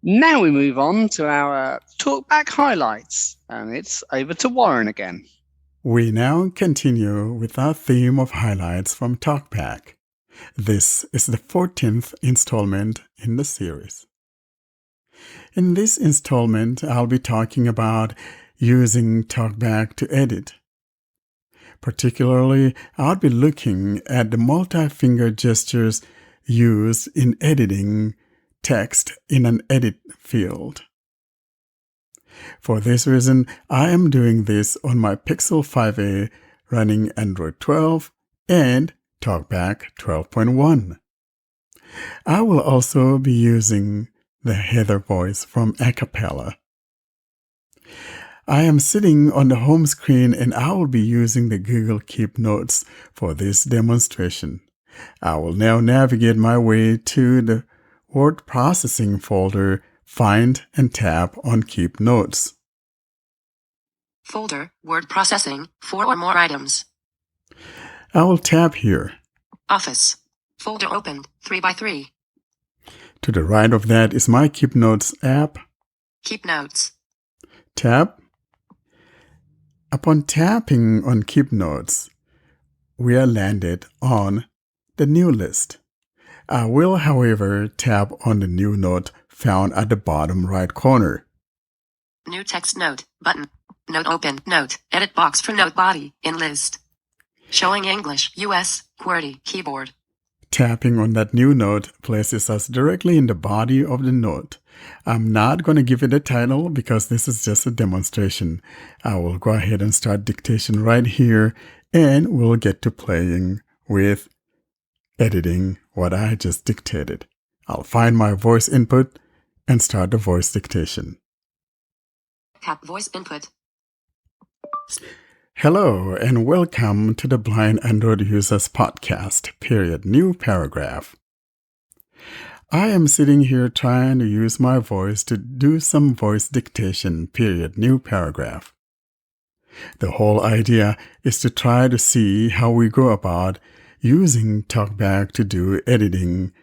Now we move on to our Talkback highlights, and it's over to Warren again. We now continue with our theme of highlights from Talkback. This is the 14th installment in the series. In this installment, I'll be talking about using Talkback to edit. Particularly, I'll be looking at the multi-finger gestures used in editing text in an edit field. For this reason, I am doing this on my Pixel 5a running Android 12 and Talkback 12.1. I will also be using the Heather voice from Acapella. I am sitting on the home screen and I will be using the Google Keep Notes for this demonstration. I will now navigate my way to the word processing folder, find and tap on Keep Notes. Folder, word processing, 4 or more items. I will tap here. Office. Folder opened, 3 by 3. To the right of that is my Keep Notes app. Keep notes. Tap. Upon tapping on Keep Notes, we are landed on the new list. I will, however, tap on the new note found at the bottom right corner. New text note, button. Note open, note, edit box for note body, in list. Showing English, US, QWERTY, keyboard. Tapping on that new note places us directly in the body of the note. I'm not going to give it a title because this is just a demonstration. I will go ahead and start dictation right here and we'll get to playing with editing what I just dictated. I'll find my voice input and start the voice dictation. Tap voice input. Hello and welcome to the Blind Android Users Podcast, New paragraph. I am sitting here trying to use my voice to do some voice dictation, new paragraph. The whole idea is to try to see how we go about using Talkback to do editing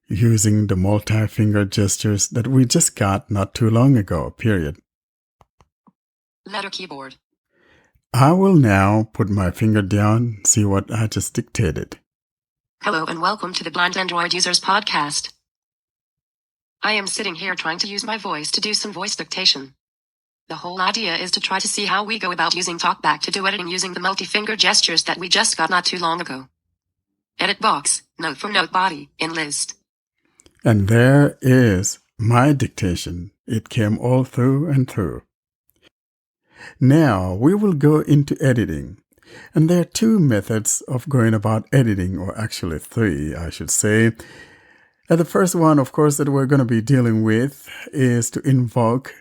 using the multi-finger gestures that we just got not too long ago, Letter keyboard. I will now put my finger down, see what I just dictated. Hello and welcome to the Blind Android Users Podcast. I am sitting here trying to use my voice to do some voice dictation. The whole idea is to try to see how we go about using Talkback to do editing using the multi-finger gestures that we just got not too long ago. Edit box, note for note body, in list. And there is my dictation. It came all through and through. Now we will go into editing. And there are two methods of going about editing, or actually three, I should say. And the first one, of course, that we're going to be dealing with is to invoke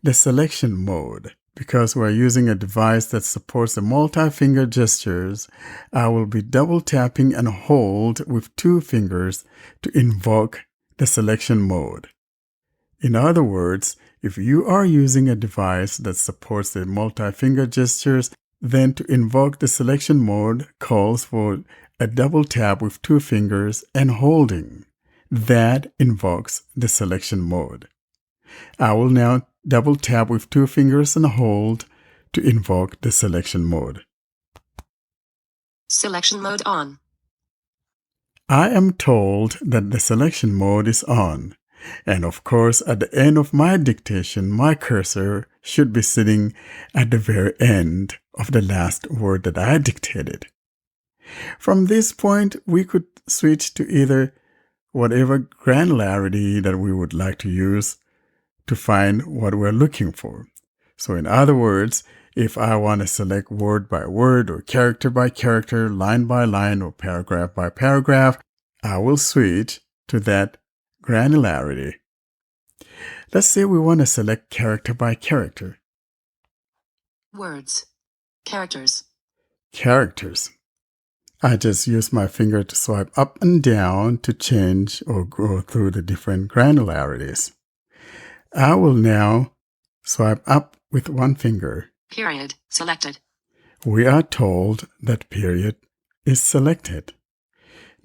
the selection mode. Because we're using a device that supports the multi-finger gestures, I will be double tapping and hold with 2 fingers to invoke the selection mode. In other words, if you are using a device that supports the multi-finger gestures, then to invoke the selection mode calls for a double tap with 2 fingers and holding. That invokes the selection mode. I will now double tap with 2 fingers and hold to invoke the selection mode. Selection mode on. I am told that the selection mode is on. And of course, at the end of my dictation, my cursor should be sitting at the very end of the last word that I dictated. From this point, we could switch to either whatever granularity that we would like to use to find what we're looking for. So in other words, if I want to select word by word or character by character, line by line or paragraph by paragraph, I will switch to that granularity. Let's say we want to select character by character. Words. Characters. Characters. I just use my finger to swipe up and down to change or go through the different granularities. I will now swipe up with 1 finger. Period. Selected. We are told that period is selected.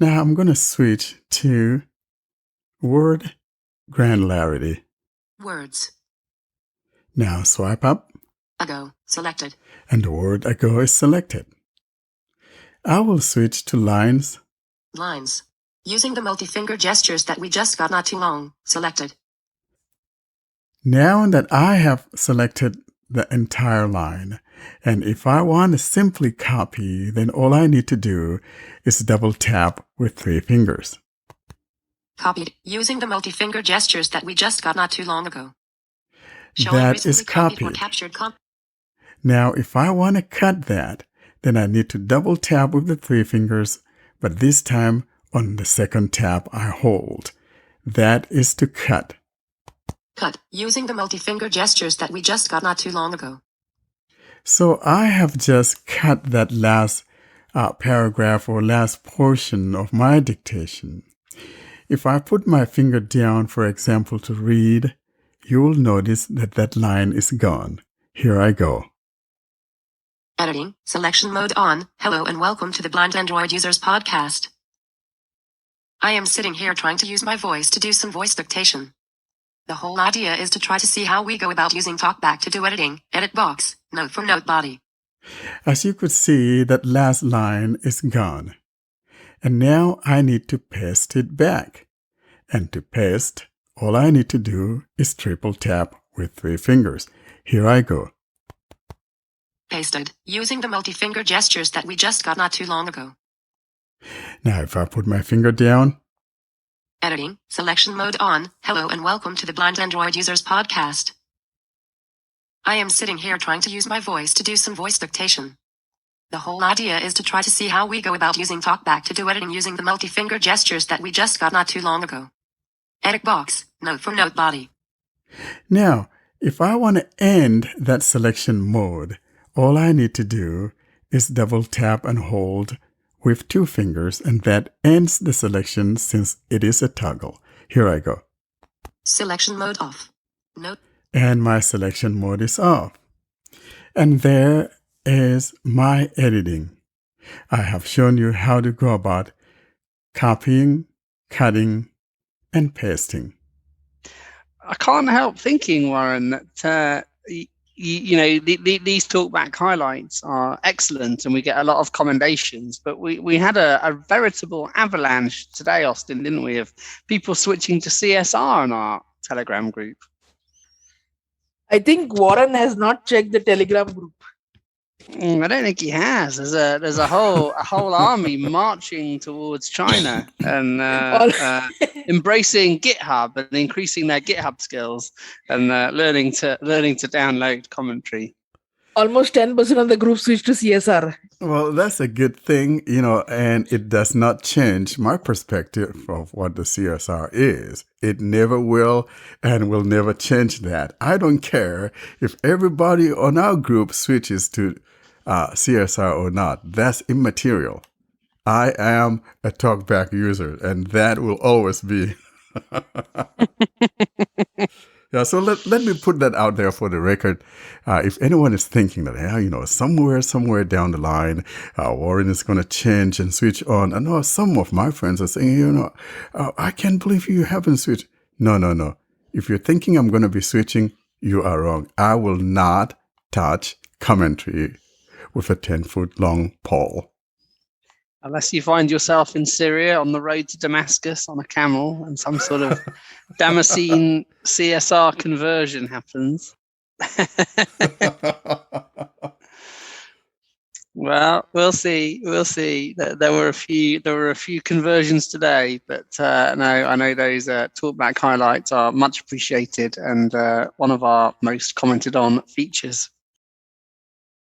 Now I'm going to switch to word granularity. Words. Now swipe up, Ago. Selected. and the word ago is selected. I will switch to lines. Lines. Using the multi-finger gestures that we just got not too long. Selected. Now that I have selected the entire line, and if I want to simply copy, then all I need to do is double tap with 3 fingers. Copied. Using the multi-finger gestures that we just got not too long ago. Showing That recently is copied or copied. captured Now, if I want to cut that, then I need to double tap with the 3 fingers, but this time on the second tap I hold. That is to cut. Cut. Using the multi-finger gestures that we just got not too long ago. So I have just cut that last paragraph or last portion of my dictation. If I put my finger down, for example, to read, you will notice that that line is gone. Here I go. Editing. Selection mode on. Hello and welcome to the Blind Android Users Podcast. I am sitting here trying to use my voice to do some voice dictation. The whole idea is to try to see how we go about using Talkback to do editing, edit box, note for note body. As you could see, that last line is gone. And now I need to paste it back. And to paste, all I need to do is triple tap with 3 fingers. Here I go. Pasted. Using the multi-finger gestures that we just got not too long ago. Now if I put my finger down, Editing. Selection mode on. Hello and welcome to the Blind Android Users Podcast. I am sitting here trying to use my voice to do some voice dictation. The whole idea is to try to see how we go about using Talkback to do editing using the multi-finger gestures that we just got not too long ago. Edit box, note for note body. now if I want to end that selection mode, all I need to do is double tap and hold with 2 fingers, and that ends the selection since it is a toggle. Here I go. Selection mode off. Note. And my selection mode is off. And there is my editing. I have shown you how to go about copying, cutting, and pasting. I can't help thinking, Warren, that these talkback highlights are excellent, and we get a lot of commendations. But we had a veritable avalanche today, Austin, didn't we, of people switching to CSR in our Telegram group. I think Warren has not checked the Telegram group. I don't think he has. There's a whole army marching towards China and embracing GitHub and increasing their GitHub skills and learning to download commentary. Almost 10% of the group switched to CSR. Well, that's a good thing, and it does not change my perspective of what the CSR is. It never will and will never change that. I don't care if everybody on our group switches to CSR or not. That's immaterial. I am a Talkback user, and that will always be. Yeah, so let me put that out there for the record. If anyone is thinking that, somewhere down the line, Warren is going to change and switch on. I know some of my friends are saying, I can't believe you haven't switched. No. If you're thinking I'm going to be switching, you are wrong. I will not touch commentary with a 10-foot long pole. Unless you find yourself in Syria on the road to Damascus on a camel and some sort of Damascene CSR conversion happens. Well, we'll see. There were a few conversions today, but no, I know those talkback highlights are much appreciated and one of our most commented on features.